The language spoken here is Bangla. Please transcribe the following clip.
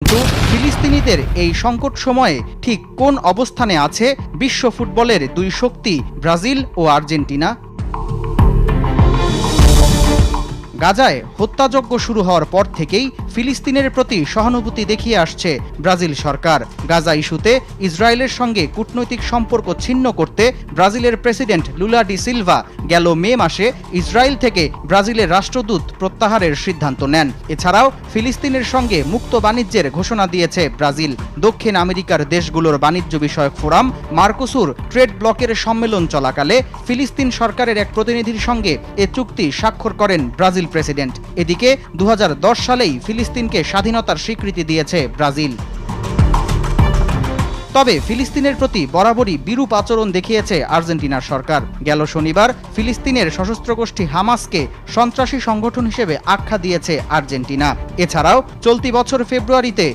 কিন্তু ফিলিস্তিনিদের এই সংকট সময়ে ঠিক কোন অবস্থানে আছে বিশ্ব ফুটবলের দুই শক্তি ব্রাজিল ও আর্জেন্টিনা? গাজায় হত্যাযজ্ঞ শুরু হওয়ার পর থেকেই ফিলিস্তিনের প্রতি সহানুভূতি দেখিয়ে আসছে ব্রাজিল সরকার। গাজা ইস্যুতে ইসরায়েলের সঙ্গে কূটনৈতিক সম্পর্ক ছিন্ন করতে ব্রাজিলের প্রেসিডেন্ট লুলা ডি সিলভা গেল মে মাসে ইসরায়েল থেকে ব্রাজিলের রাষ্ট্রদূত প্রত্যাহারের সিদ্ধান্ত নেন। এছাড়াও ফিলিস্তিনের সঙ্গে মুক্ত বাণিজ্যের ঘোষণা দিয়েছে ব্রাজিল। দক্ষিণ আমেরিকার দেশগুলোর বাণিজ্য বিষয়ক ফোরাম মার্কোসুর ট্রেড ব্লকের সম্মেলন চলাকালে ফিলিস্তিন সরকারের এক প্রতিনিধির সঙ্গে এ চুক্তি স্বাক্ষর করেন ব্রাজিল প্রেসিডেন্ট। এদিকে 2010 সালেই ফিলিস্তিনকে স্বাধীনতার স্বীকৃতি দিয়েছে ব্রাজিল। তবে ফিলিস্তিনের প্রতি বরাবরই বিরূপ আচরণ দেখিয়েছে আর্জেন্টিনার সরকার। গেল শনিবার ফিলিস্তিনের সশস্ত্র গোষ্ঠী হামাসকে সন্ত্রাসী সংগঠন হিসেবে আখ্যা দিয়েছে আর্জেন্টিনা। এছাড়াও চলতি বছর ফেব্রুয়ারিতে